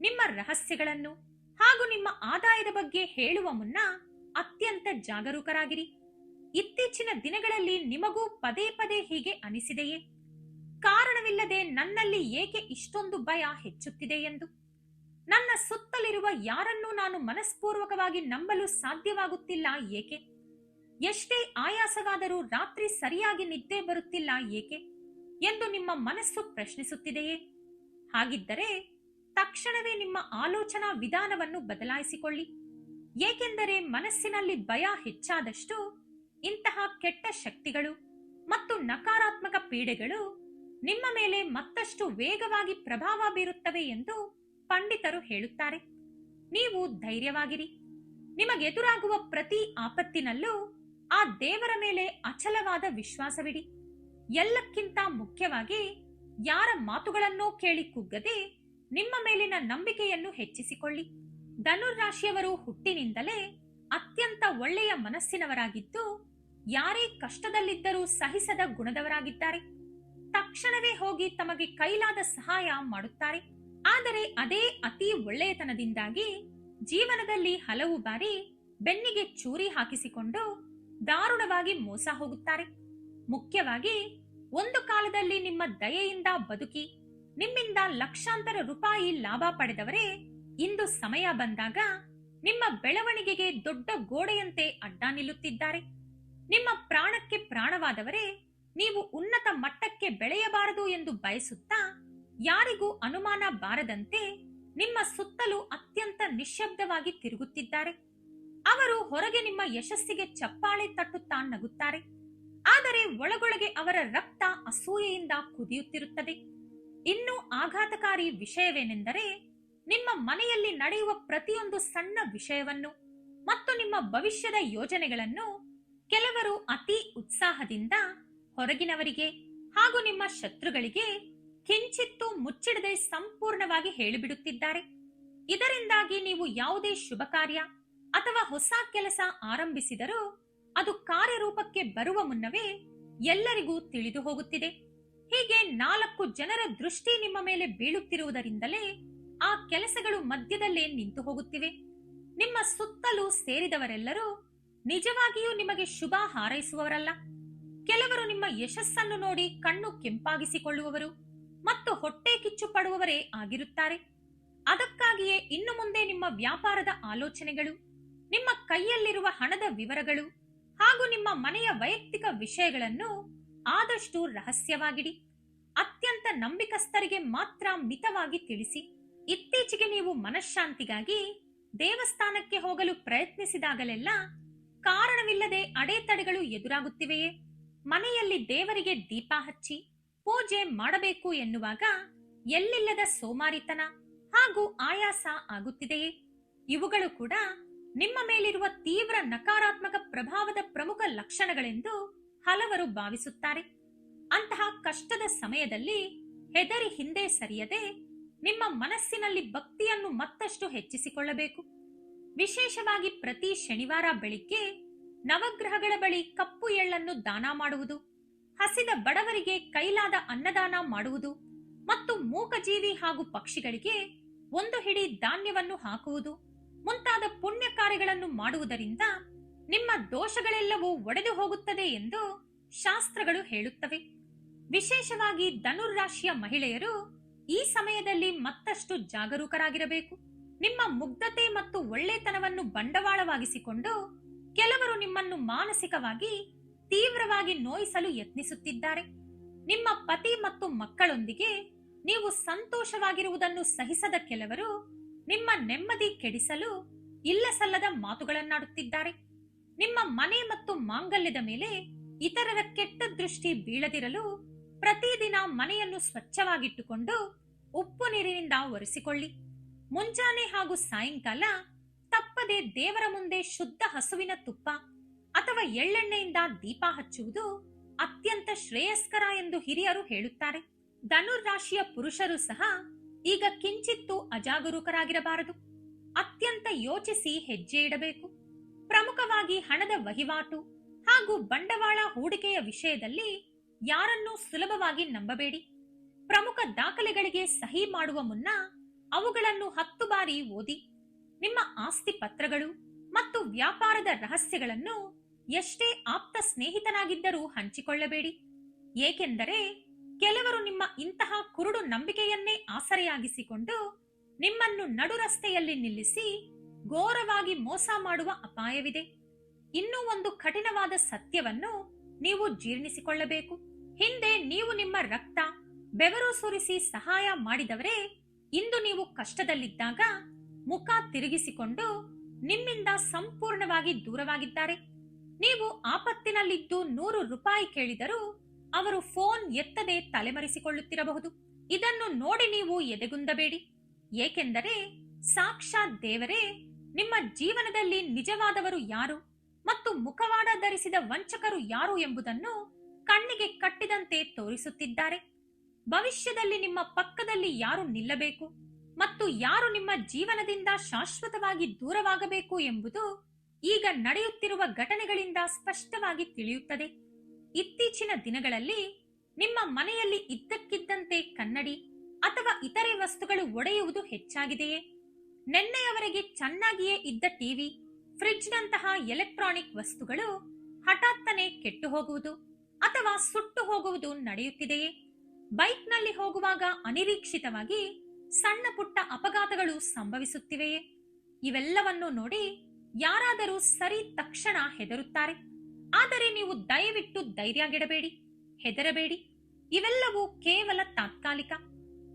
ನಿಮ್ಮ ರಹಸ್ಯಗಳನ್ನು ಹಾಗೂ ನಿಮ್ಮ ಆದಾಯದ ಬಗ್ಗೆ ಹೇಳುವ ಮುನ್ನ ಅತ್ಯಂತ ಜಾಗರೂಕರಾಗಿರಿ. ಇತ್ತೀಚಿನ ದಿನಗಳಲ್ಲಿ ನಿಮಗೂ ಪದೇ ಪದೇ ಹೀಗೆ ಅನಿಸಿದೆಯೇ? ಕಾರಣವಿಲ್ಲದೆ ನನ್ನಲ್ಲಿ ಏಕೆ ಇಷ್ಟೊಂದು ಭಯ ಹೆಚ್ಚುತ್ತಿದೆ ಎಂದು? ನನ್ನ ಸುತ್ತಲಿರುವ ಯಾರನ್ನೂ ನಾನು ಮನಸ್ಪೂರ್ವಕವಾಗಿ ನಂಬಲು ಸಾಧ್ಯವಾಗುತ್ತಿಲ್ಲ ಏಕೆ? ಎಷ್ಟೇ ಆಯಾಸವಾದರೂ ರಾತ್ರಿ ಸರಿಯಾಗಿ ನಿದ್ದೆ ಬರುತ್ತಿಲ್ಲ ಏಕೆ ಎಂದು ನಿಮ್ಮ ಮನಸ್ಸು ಪ್ರಶ್ನಿಸುತ್ತಿದೆಯೇ? ಹಾಗಿದ್ದರೆ ತಕ್ಷಣವೇ ನಿಮ್ಮ ಆಲೋಚನಾ ವಿಧಾನವನ್ನು ಬದಲಾಯಿಸಿಕೊಳ್ಳಿ. ಏಕೆಂದರೆ ಮನಸ್ಸಿನಲ್ಲಿ ಭಯ ಹೆಚ್ಚಾದಷ್ಟು ಇಂತಹ ಕೆಟ್ಟ ಶಕ್ತಿಗಳು ಮತ್ತು ನಕಾರಾತ್ಮಕ ಪೀಡೆಗಳು ನಿಮ್ಮ ಮೇಲೆ ಮತ್ತಷ್ಟು ವೇಗವಾಗಿ ಪ್ರಭಾವ ಬೀರುತ್ತವೆ ಎಂದು ಪಂಡಿತರು ಹೇಳುತ್ತಾರೆ. ನೀವು ಧೈರ್ಯವಾಗಿರಿ. ನಿಮಗೆದುರಾಗುವ ಪ್ರತಿ ಆಪತ್ತಿನಲ್ಲೂ ಆ ದೇವರ ಮೇಲೆ ಅಚಲವಾದ ವಿಶ್ವಾಸವಿಡಿ. ಎಲ್ಲಕ್ಕಿಂತ ಮುಖ್ಯವಾಗಿ ಯಾರ ಮಾತುಗಳನ್ನೋ ಕೇಳಿ ಕುಗ್ಗದೆ ನಿಮ್ಮ ಮೇಲಿನ ನಂಬಿಕೆಯನ್ನು ಹೆಚ್ಚಿಸಿಕೊಳ್ಳಿ. ಧನುರಾಶಿಯವರು ಹುಟ್ಟಿನಿಂದಲೇ ಅತ್ಯಂತ ಒಳ್ಳೆಯ ಮನಸ್ಸಿನವರಾಗಿದ್ದು ಯಾರೇ ಕಷ್ಟದಲ್ಲಿದ್ದರೂ ಸಹಿಸದ ಗುಣದವರಾಗಿದ್ದಾರೆ. ತಕ್ಷಣವೇ ಹೋಗಿ ತಮಗೆ ಕೈಲಾದ ಸಹಾಯ ಮಾಡುತ್ತಾರೆ. ಆದರೆ ಅದೇ ಅತಿ ಒಳ್ಳೆಯತನದಿಂದಾಗಿ ಜೀವನದಲ್ಲಿ ಹಲವು ಬಾರಿ ಬೆನ್ನಿಗೆ ಚೂರಿ ಹಾಕಿಸಿಕೊಂಡು ದಾರುಣವಾಗಿ ಮೋಸ ಹೋಗುತ್ತಾರೆ. ಮುಖ್ಯವಾಗಿ ಒಂದು ಕಾಲದಲ್ಲಿ ನಿಮ್ಮ ದಯೆಯಿಂದ ಬದುಕಿ ನಿಮ್ಮಿಂದ ಲಕ್ಷಾಂತರ ರೂಪಾಯಿ ಲಾಭ ಪಡೆದವರೇ ಇಂದು ಸಮಯ ಬಂದಾಗ ನಿಮ್ಮ ಬೆಳವಣಿಗೆಗೆ ದೊಡ್ಡ ಗೋಡೆಯಂತೆ ಅಡ್ಡ ನಿಲ್ಲುತ್ತಿದ್ದಾರೆ. ನಿಮ್ಮ ಪ್ರಾಣಕ್ಕೆ ಪ್ರಾಣವಾದವರೇ ನೀವು ಉನ್ನತ ಮಟ್ಟಕ್ಕೆ ಬೆಳೆಯಬಾರದು ಎಂದು ಬಯಸುತ್ತಾ ಯಾರಿಗೂ ಅನುಮಾನ ಬಾರದಂತೆ ನಿಮ್ಮ ಸುತ್ತಲೂ ಅತ್ಯಂತ ನಿಶ್ಶಬ್ದವಾಗಿ ತಿರುಗುತ್ತಿದ್ದಾರೆ. ಅವರು ಹೊರಗೆ ನಿಮ್ಮ ಯಶಸ್ಸಿಗೆ ಚಪ್ಪಾಳೆ ತಟ್ಟುತ್ತಾ ನಗುತ್ತಾರೆ. ಆದರೆ ಒಳಗೊಳಗೆ ಅವರ ರಕ್ತ ಅಸೂಯೆಯಿಂದ ಕುದಿಯುತ್ತಿರುತ್ತದೆ. ಇನ್ನು ಆಘಾತಕಾರಿ ವಿಷಯವೇನೆಂದರೆ ನಿಮ್ಮ ಮನೆಯಲ್ಲಿ ನಡೆಯುವ ಪ್ರತಿಯೊಂದು ಸಣ್ಣ ವಿಷಯವನ್ನು ಮತ್ತು ನಿಮ್ಮ ಭವಿಷ್ಯದ ಯೋಜನೆಗಳನ್ನು ಕೆಲವರು ಅತಿ ಉತ್ಸಾಹದಿಂದ ಹೊರಗಿನವರಿಗೆ ಹಾಗೂ ನಿಮ್ಮ ಶತ್ರುಗಳಿಗೆ ಕಿಂಚಿತ್ತೂ ಮುಚ್ಚಿಡದೆ ಸಂಪೂರ್ಣವಾಗಿ ಹೇಳಿಬಿಡುತ್ತಿದ್ದಾರೆ. ಇದರಿಂದಾಗಿ ನೀವು ಯಾವುದೇ ಶುಭ ಕಾರ್ಯ ಅಥವಾ ಹೊಸ ಕೆಲಸ ಆರಂಭಿಸಿದರೂ ಅದು ಕಾರ್ಯರೂಪಕ್ಕೆ ಬರುವ ಮುನ್ನವೇ ಎಲ್ಲರಿಗೂ ತಿಳಿದು ಹೋಗುತ್ತಿದೆ. ಹೀಗೆ 4 ಜನರ ದೃಷ್ಟಿ ನಿಮ್ಮ ಮೇಲೆ ಬೀಳುತ್ತಿರುವುದರಿಂದಲೇ ಆ ಕೆಲಸಗಳು ಮಧ್ಯದಲ್ಲೇ ನಿಂತು ಹೋಗುತ್ತಿವೆ. ನಿಮ್ಮ ಸುತ್ತಲೂ ಸೇರಿದವರೆಲ್ಲರೂ ನಿಜವಾಗಿಯೂ ನಿಮಗೆ ಶುಭ ಹಾರೈಸುವವರಲ್ಲ. ಕೆಲವರು ನಿಮ್ಮ ಯಶಸ್ಸನ್ನು ನೋಡಿ ಕಣ್ಣು ಕೆಂಪಾಗಿಸಿಕೊಳ್ಳುವವರು ಮತ್ತು ಹೊಟ್ಟೆ ಕಿಚ್ಚು ಪಡುವವರೇ ಆಗಿರುತ್ತಾರೆ. ಅದಕ್ಕಾಗಿಯೇ ಇನ್ನು ಮುಂದೆ ನಿಮ್ಮ ವ್ಯಾಪಾರದ ಆಲೋಚನೆಗಳು, ನಿಮ್ಮ ಕೈಯಲ್ಲಿರುವ ಹಣದ ವಿವರಗಳು ಹಾಗೂ ನಿಮ್ಮ ಮನೆಯ ವೈಯಕ್ತಿಕ ವಿಷಯಗಳನ್ನು ಆದಷ್ಟು ರಹಸ್ಯವಾಗಿಡಿ. ಅತ್ಯಂತ ನಂಬಿಕಸ್ಥರಿಗೆ ಮಾತ್ರ ಮಿತವಾಗಿ ತಿಳಿಸಿ. ಇತ್ತೀಚೆಗೆ ನೀವು ಮನಃಶಾಂತಿಗಾಗಿ ದೇವಸ್ಥಾನಕ್ಕೆ ಹೋಗಲು ಪ್ರಯತ್ನಿಸಿದಾಗಲೆಲ್ಲ ಕಾರಣವಿಲ್ಲದೆ ಅಡೆತಡೆಗಳು ಎದುರಾಗುತ್ತಿವೆಯೇ? ಮನೆಯಲ್ಲಿ ದೇವರಿಗೆ ದೀಪ ಹಚ್ಚಿ ಪೂಜೆ ಮಾಡಬೇಕು ಎನ್ನುವಾಗ ಎಲ್ಲಿಲ್ಲದ ಸೋಮಾರಿತನ ಹಾಗೂ ಆಯಾಸ ಆಗುತ್ತಿದೆಯೇ? ಇವುಗಳು ಕೂಡ ನಿಮ್ಮ ಮೇಲಿರುವ ತೀವ್ರ ನಕಾರಾತ್ಮಕ ಪ್ರಭಾವದ ಪ್ರಮುಖ ಲಕ್ಷಣಗಳೆಂದು ಹಲವರು ಭಾವಿಸುತ್ತಾರೆ. ಅಂತಹ ಕಷ್ಟದ ಸಮಯದಲ್ಲಿ ಹೆದರಿ ಹಿಂದೆ ಸರಿಯದೆ ನಿಮ್ಮ ಮನಸ್ಸಿನಲ್ಲಿ ಭಕ್ತಿಯನ್ನು ಮತ್ತಷ್ಟು ಹೆಚ್ಚಿಸಿಕೊಳ್ಳಬೇಕು. ವಿಶೇಷವಾಗಿ ಪ್ರತಿ ಶನಿವಾರ ಬೆಳಿಗ್ಗೆ ನವಗ್ರಹಗಳ ಬಳಿ ಕಪ್ಪು ಎಳ್ಳನ್ನು ದಾನ ಮಾಡುವುದು ಹಸಿದ ಬಡವರಿಗೆ ಕೈಲಾದ ಅನ್ನದಾನ ಮಾಡುವುದು ಮತ್ತು ಮೂಕಜೀವಿ ಹಾಗೂ ಪಕ್ಷಿಗಳಿಗೆ ಒಂದು ಹಿಡಿ ಧಾನ್ಯವನ್ನು ಹಾಕುವುದು ಮುಂತಾದ ಪುಣ್ಯ ಕಾರ್ಯಗಳನ್ನು ಮಾಡುವುದರಿಂದ ನಿಮ್ಮ ದೋಷಗಳೆಲ್ಲವೂ ಒಡೆದು ಹೋಗುತ್ತದೆ ಎಂದು ಶಾಸ್ತ್ರಗಳು ಹೇಳುತ್ತವೆ. ವಿಶೇಷವಾಗಿ ಧನುರ್ರಾಶಿಯ ಮಹಿಳೆಯರು ಈ ಸಮಯದಲ್ಲಿ ಮತ್ತಷ್ಟು ಜಾಗರೂಕರಾಗಿರಬೇಕು. ನಿಮ್ಮ ಮುಗ್ಧತೆ ಮತ್ತು ಒಳ್ಳೆತನವನ್ನು ಬಂಡವಾಳವಾಗಿಸಿಕೊಂಡು ಕೆಲವರು ನಿಮ್ಮನ್ನು ಮಾನಸಿಕವಾಗಿ ತೀವ್ರವಾಗಿ ನೋಯಿಸಲು ಯತ್ನಿಸುತ್ತಿದ್ದಾರೆ. ನಿಮ್ಮ ಪತಿ ಮತ್ತು ಮಕ್ಕಳೊಂದಿಗೆ ನೀವು ಸಂತೋಷವಾಗಿರುವುದನ್ನು ಸಹಿಸದ ಕೆಲವರು ನಿಮ್ಮ ನೆಮ್ಮದಿ ಕೆಡಿಸಲು ಇಲ್ಲಸಲ್ಲದ ಮಾತುಗಳನ್ನಾಡುತ್ತಿದ್ದಾರೆ. ನಿಮ್ಮ ಮನೆ ಮತ್ತು ಮಾಂಗಲ್ಯದ ಮೇಲೆ ಇತರರ ಕೆಟ್ಟ ದೃಷ್ಟಿ ಬೀಳದಿರಲು ಪ್ರತಿದಿನ ಮನೆಯನ್ನು ಸ್ವಚ್ಛವಾಗಿಟ್ಟುಕೊಂಡು ಉಪ್ಪು ನೀರಿನಿಂದ ಒರೆಸಿಕೊಳ್ಳಿ. ಮುಂಜಾನೆ ಹಾಗೂ ಸಾಯಂಕಾಲ ತಪ್ಪದೆ ದೇವರ ಮುಂದೆ ಶುದ್ಧ ಹಸುವಿನ ತುಪ್ಪ ಅಥವಾ ಎಳ್ಳೆಣ್ಣೆಯಿಂದ ದೀಪ ಹಚ್ಚುವುದು ಅತ್ಯಂತ ಶ್ರೇಯಸ್ಕರ ಎಂದು ಹಿರಿಯರು ಹೇಳುತ್ತಾರೆ. ಧನುರ್ರಾಶಿಯ ಪುರುಷರು ಸಹ ಈಗ ಕಿಂಚಿತ್ತೂ ಅಜಾಗರೂಕರಾಗಿರಬಾರದು. ಅತ್ಯಂತ ಯೋಚಿಸಿ ಹೆಜ್ಜೆ ಇಡಬೇಕು. ಪ್ರಮುಖವಾಗಿ ಹಣದ ವಹಿವಾಟು ಹಾಗೂ ಬಂಡವಾಳ ಹೂಡಿಕೆಯ ವಿಷಯದಲ್ಲಿ ಯಾರನ್ನೂ ಸುಲಭವಾಗಿ ನಂಬಬೇಡಿ. ಪ್ರಮುಖ ದಾಖಲೆಗಳಿಗೆ ಸಹಿ ಮಾಡುವ ಮುನ್ನ ಅವುಗಳನ್ನು 10 ಬಾರಿ ಓದಿ. ನಿಮ್ಮ ಆಸ್ತಿ ಪತ್ರಗಳು ಮತ್ತು ವ್ಯಾಪಾರದ ರಹಸ್ಯಗಳನ್ನು ಎಷ್ಟೇ ಆಪ್ತ ಸ್ನೇಹಿತನಾಗಿದ್ದರೂ ಹಂಚಿಕೊಳ್ಳಬೇಡಿ. ಏಕೆಂದರೆ ಕೆಲವರು ನಿಮ್ಮ ಇಂತಹ ಕುರುಡು ನಂಬಿಕೆಯನ್ನೇ ಆಸರೆಯಾಗಿಸಿಕೊಂಡು ನಿಮ್ಮನ್ನು ನಡು ರಸ್ತೆಯಲ್ಲಿ ನಿಲ್ಲಿಸಿ ಘೋರವಾಗಿ ಮೋಸ ಮಾಡುವ ಅಪಾಯವಿದೆ. ಇನ್ನೂ ಒಂದು ಕಠಿಣವಾದ ಸತ್ಯವನ್ನು ನೀವು ಜೀರ್ಣಿಸಿಕೊಳ್ಳಬೇಕು. ಹಿಂದೆ ನೀವು ನಿಮ್ಮ ರಕ್ತ ಬೆವರು ಸುರಿಸಿ ಸಹಾಯ ಮಾಡಿದವರೇ ಇಂದು ನೀವು ಕಷ್ಟದಲ್ಲಿದ್ದಾಗ ಮುಖ ತಿರುಗಿಸಿಕೊಂಡು ನಿಮ್ಮಿಂದ ಸಂಪೂರ್ಣವಾಗಿ ದೂರವಾಗಿದ್ದಾರೆ. ನೀವು ಆಪತ್ತಿನಲ್ಲಿದ್ದು 100 ರೂಪಾಯಿ ಕೇಳಿದರೂ ಅವರು ಫೋನ್ ಎತ್ತದೆ ತಲೆಮರೆಸಿಕೊಳ್ಳುತ್ತಿರಬಹುದು. ಇದನ್ನು ನೋಡಿ ನೀವು ಎದೆಗುಂದಬೇಡಿ. ಏಕೆಂದರೆ ಸಾಕ್ಷಾತ್ ದೇವರೇ ನಿಮ್ಮ ಜೀವನದಲ್ಲಿ ನಿಜವಾದವರು ಯಾರು ಮತ್ತು ಮುಖವಾಡ ಧರಿಸಿದ ವಂಚಕರು ಯಾರು ಎಂಬುದನ್ನು ಕಣ್ಣಿಗೆ ಕಟ್ಟಿದಂತೆ ತೋರಿಸುತ್ತಿದ್ದಾರೆ. ಭವಿಷ್ಯದಲ್ಲಿ ನಿಮ್ಮ ಪಕ್ಕದಲ್ಲಿ ಯಾರು ನಿಲ್ಲಬೇಕು ಮತ್ತು ಯಾರು ನಿಮ್ಮ ಜೀವನದಿಂದ ಶಾಶ್ವತವಾಗಿ ದೂರವಾಗಬೇಕು ಎಂಬುದು ಈಗ ನಡೆಯುತ್ತಿರುವ ಘಟನೆಗಳಿಂದ ಸ್ಪಷ್ಟವಾಗಿ ತಿಳಿಯುತ್ತದೆ. ಇತ್ತೀಚಿನ ದಿನಗಳಲ್ಲಿ ನಿಮ್ಮ ಮನೆಯಲ್ಲಿ ಇದ್ದಕ್ಕಿದ್ದಂತೆ ಕನ್ನಡಿ ಅಥವಾ ಇತರೆ ವಸ್ತುಗಳು ಒಡೆಯುವುದು ಹೆಚ್ಚಾಗಿದೆಯೇ? ನಿನ್ನೆಯವರೆಗೆ ಚೆನ್ನಾಗಿಯೇ ಇದ್ದ ಟಿವಿ, ಫ್ರಿಡ್ಜ್ನಂತಹ ಎಲೆಕ್ಟ್ರಾನಿಕ್ ವಸ್ತುಗಳು ಹಠಾತ್ತನೆ ಕೆಟ್ಟು ಹೋಗುವುದು ಅಥವಾ ಸುಟ್ಟು ಹೋಗುವುದು ನಡೆಯುತ್ತಿದೆಯೇ? ಬೈಕ್ನಲ್ಲಿ ಹೋಗುವಾಗ ಅನಿರೀಕ್ಷಿತವಾಗಿ ಸಣ್ಣ ಪುಟ್ಟ ಅಪಘಾತಗಳು ಸಂಭವಿಸುತ್ತಿವೆಯೇ? ಇವೆಲ್ಲವನ್ನು ನೋಡಿ ಯಾರಾದರೂ ಸರಿ ತಕ್ಷಣ ಹೆದರುತ್ತಾರೆ. ಆದರೆ ನೀವು ದಯವಿಟ್ಟು ಧೈರ್ಯಗೆಡಬೇಡಿ, ಹೆದರಬೇಡಿ. ಇವೆಲ್ಲವೂ ಕೇವಲ ತಾತ್ಕಾಲಿಕ.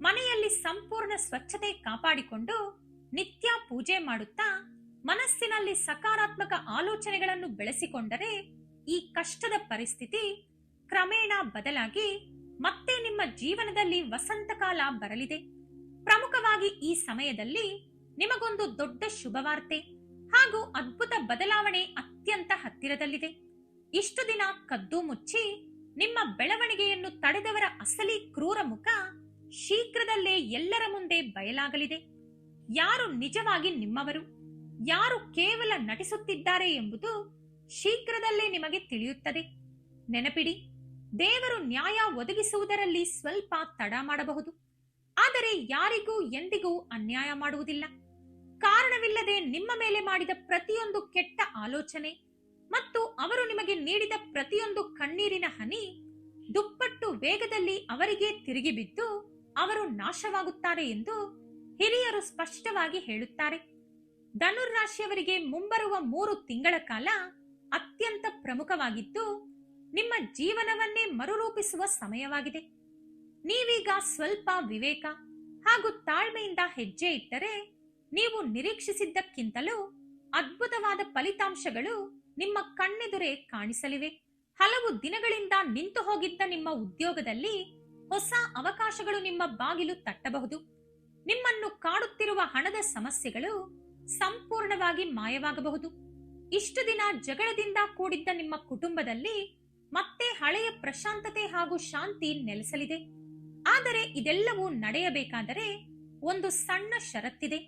ಮನೆಯಲ್ಲಿ ಸಂಪೂರ್ಣ ಸ್ವಚ್ಛತೆ ಕಾಪಾಡಿಕೊಂಡು ನಿತ್ಯ ಪೂಜೆ ಮಾಡುತ್ತಾ ಮನಸ್ಸಿನಲ್ಲಿ ಸಕಾರಾತ್ಮಕ ಆಲೋಚನೆಗಳನ್ನು ಬೆಳೆಸಿಕೊಂಡರೆ ಈ ಕಷ್ಟದ ಪರಿಸ್ಥಿತಿ ಕ್ರಮೇಣ ಬದಲಾಗಿ ಮತ್ತೆ ನಿಮ್ಮ ಜೀವನದಲ್ಲಿ ವಸಂತಕಾಲ ಬರಲಿದೆ. ಪ್ರಮುಖವಾಗಿ ಈ ಸಮಯದಲ್ಲಿ ನಿಮಗೊಂದು ದೊಡ್ಡ ಶುಭವಾರ್ತೆ ಹಾಗೂ ಅದ್ಭುತ ಬದಲಾವಣೆ ಅತ್ಯಂತ ಹತ್ತಿರದಲ್ಲಿದೆ. ಇಷ್ಟು ದಿನ ಕದ್ದು ಮುಚ್ಚಿ ನಿಮ್ಮ ಬೆಳವಣಿಗೆಯನ್ನು ತಡೆದವರ ಅಸಲಿ ಕ್ರೂರ ಮುಖ ಶೀಘ್ರದಲ್ಲೇ ಎಲ್ಲರ ಮುಂದೆ ಬಯಲಾಗಲಿದೆ. ಯಾರು ನಿಜವಾಗಿ ನಿಮ್ಮವರು, ಯಾರು ಕೇವಲ ನಟಿಸುತ್ತಿದ್ದಾರೆ ಎಂಬುದು ಶೀಘ್ರದಲ್ಲೇ ನಿಮಗೆ ತಿಳಿಯುತ್ತದೆ. ನೆನಪಿಡಿ, ದೇವರು ನ್ಯಾಯ ಒದಗಿಸುವುದರಲ್ಲಿ ಸ್ವಲ್ಪ ತಡ ಮಾಡಬಹುದು, ಆದರೆ ಯಾರಿಗೂ ಎಂದಿಗೂ ಅನ್ಯಾಯ ಮಾಡುವುದಿಲ್ಲ. ಕಾರಣವಿಲ್ಲದೆ ನಿಮ್ಮ ಮೇಲೆ ಮಾಡಿದ ಪ್ರತಿಯೊಂದು ಕೆಟ್ಟ ಆಲೋಚನೆ ಮತ್ತು ಅವರು ನಿಮಗೆ ನೀಡಿದ ಪ್ರತಿಯೊಂದು ಕಣ್ಣೀರಿನ ಹನಿ ದುಪ್ಪಟ್ಟು ವೇಗದಲ್ಲಿ ಅವರಿಗೆ ತಿರುಗಿ ಬಿದ್ದು ಅವರು ನಾಶವಾಗುತ್ತಾರೆ ಎಂದು ಹಿರಿಯರು ಸ್ಪಷ್ಟವಾಗಿ ಹೇಳುತ್ತಾರೆ. ಧನುರ್ರಾಶಿಯವರಿಗೆ ಮುಂಬರುವ 3 ತಿಂಗಳ ಕಾಲ ಅತ್ಯಂತ ಪ್ರಮುಖವಾಗಿದ್ದು ನಿಮ್ಮ ಜೀವನವನ್ನೇ ಮರುರೂಪಿಸುವ ಸಮಯವಾಗಿದೆ. ನೀವೀಗ ಸ್ವಲ್ಪ ವಿವೇಕ ಹಾಗೂ ತಾಳ್ಮೆಯಿಂದ ಹೆಜ್ಜೆ ಇಟ್ಟರೆ ನೀವು ನಿರೀಕ್ಷಿಸಿದ್ದಕ್ಕಿಂತಲೂ ಅದ್ಭುತವಾದ ಫಲಿತಾಂಶಗಳು ನಿಮ್ಮ ಕಣ್ಣೆದುರೇ ಕಾಣಿಸಲಿವೆ. ಹಲವು ದಿನಗಳಿಂದ ನಿಂತು ಹೋಗಿದ್ದ ನಿಮ್ಮ ಉದ್ಯೋಗದಲ್ಲಿ ಹೊಸ ಅವಕಾಶಗಳು ನಿಮ್ಮ ಬಾಗಿಲು ತಟ್ಟಬಹುದು. ನಿಮ್ಮನ್ನು ಕಾಡುತ್ತಿರುವ ಹಣದ ಸಮಸ್ಯೆಗಳು ಸಂಪೂರ್ಣವಾಗಿ ಮಾಯವಾಗಬಹುದು. ಇಷ್ಟು ದಿನ ಜಗಳದಿಂದ ಕೂಡಿದ್ದ ನಿಮ್ಮ ಕುಟುಂಬದಲ್ಲಿ ಮತ್ತೆ ಹಳೆಯ ಪ್ರಶಾಂತತೆ ಹಾಗೂ ಶಾಂತಿ ನೆಲೆಸಲಿದೆ. ಆದರೆ ಇದೆಲ್ಲವೂ ನಡೆಯಬೇಕಾದರೆ ಒಂದು ಸಣ್ಣ ಷರತ್ತಿದೆ.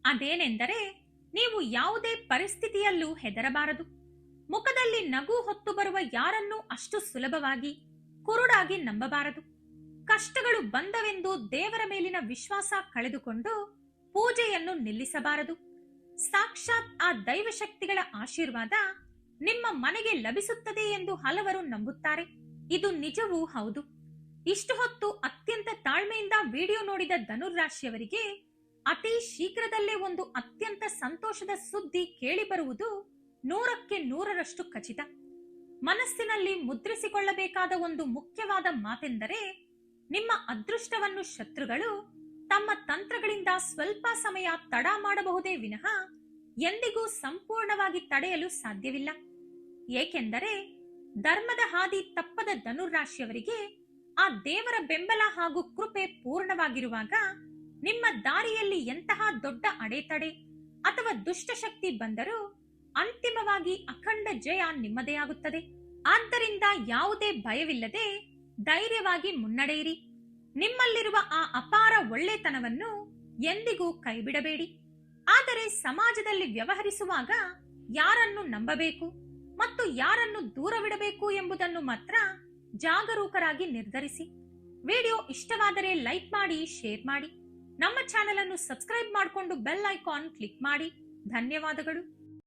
ಅದೇನೆಂದರೆ ನೀವು ಯಾವುದೇ ಪರಿಸ್ಥಿತಿಯಲ್ಲೂ ಹೆದರಬಾರದು. ಮುಖದಲ್ಲಿ ನಗು ಹೊತ್ತು ಬರುವ ಯಾರನ್ನೂ ಅಷ್ಟು ಸುಲಭವಾಗಿ ಕುರುಡಾಗಿ ನಂಬಬಾರದು. ಕಷ್ಟಗಳು ಬಂದವೆಂದು ದೇವರ ಮೇಲಿನ ವಿಶ್ವಾಸ ಕಳೆದುಕೊಂಡು ಪೂಜೆಯನ್ನು ನಿಲ್ಲಿಸಬಾರದು. ಸಾಕ್ಷಾತ್ ಆ ದೈವಶಕ್ತಿಗಳ ಆಶೀರ್ವಾದ ನಿಮ್ಮ ಮನೆಗೆ ಲಭಿಸುತ್ತದೆ ಎಂದು ಹಲವರು ನಂಬುತ್ತಾರೆ. ಇದು ನಿಜವೂ ಹೌದು. ಇಷ್ಟು ಹೊತ್ತು ಅತ್ಯಂತ ತಾಳ್ಮೆಯಿಂದ ವಿಡಿಯೋ ನೋಡಿದ ಧನುರಾಶಿಯವರಿಗೆ ಅತಿ ಶೀಘ್ರದಲ್ಲೇ ಒಂದು ಅತ್ಯಂತ ಸಂತೋಷದ ಸುದ್ದಿ ಕೇಳಿಬರುವುದು 100ಕ್ಕೆ 100ರಷ್ಟು ಖಚಿತ. ಮನಸ್ಸಿನಲ್ಲಿ ಮುದ್ರಿಸಿಕೊಳ್ಳಬೇಕಾದ ಒಂದು ಮುಖ್ಯವಾದ ಮಾತೆಂದರೆ, ನಿಮ್ಮ ಅದೃಷ್ಟವನ್ನು ಶತ್ರುಗಳು ತಮ್ಮ ತಂತ್ರಗಳಿಂದ ಸ್ವಲ್ಪ ಸಮಯ ತಡ ಮಾಡಬಹುದೇ ವಿನಃ ಎಂದಿಗೂ ಸಂಪೂರ್ಣವಾಗಿ ತಡೆಯಲು ಸಾಧ್ಯವಿಲ್ಲ. ಏಕೆಂದರೆ ಧರ್ಮದ ಹಾದಿ ತಪ್ಪದ ಧನುರಾಶಿಯವರಿಗೆ ಆ ದೇವರ ಬೆಂಬಲ ಹಾಗೂ ಕೃಪೆ ಪೂರ್ಣವಾಗಿರುವಾಗ ನಿಮ್ಮ ದಾರಿಯಲ್ಲಿ ಎಂತಹ ದೊಡ್ಡ ಅಡೆತಡೆ ಅಥವಾ ದುಷ್ಟಶಕ್ತಿ ಬಂದರೂ ಅಂತಿಮವಾಗಿ ಅಖಂಡ ಜಯ ನಿಮ್ಮದೇ ಆಗುತ್ತದೆ. ಆದ್ದರಿಂದ ಯಾವುದೇ ಭಯವಿಲ್ಲದೆ ಧೈರ್ಯವಾಗಿ ಮುನ್ನಡೆಯಿರಿ. ನಿಮ್ಮಲ್ಲಿರುವ ಆ ಅಪಾರ ಒಳ್ಳೆತನವನ್ನು ಎಂದಿಗೂ ಕೈಬಿಡಬೇಡಿ. ಆದರೆ ಸಮಾಜದಲ್ಲಿ ವ್ಯವಹರಿಸುವಾಗ ಯಾರನ್ನು ನಂಬಬೇಕು ಮತ್ತು ಯಾರನ್ನು ದೂರವಿಡಬೇಕು ಎಂಬುದನ್ನು ಮಾತ್ರ ಜಾಗರೂಕರಾಗಿ ನಿರ್ಧರಿಸಿ. ವಿಡಿಯೋ ಇಷ್ಟವಾದರೆ ಲೈಕ್ ಮಾಡಿ, ಶೇರ್ ಮಾಡಿ. ನಮ್ಮ ಚಾನೆಲ್ ಅನ್ನು ಸಬ್ಸ್ಕ್ರೈಬ್ ಮಾಡಿಕೊಂಡು ಬೆಲ್ ಐಕಾನ್ ಕ್ಲಿಕ್ ಮಾಡಿ. ಧನ್ಯವಾದಗಳು.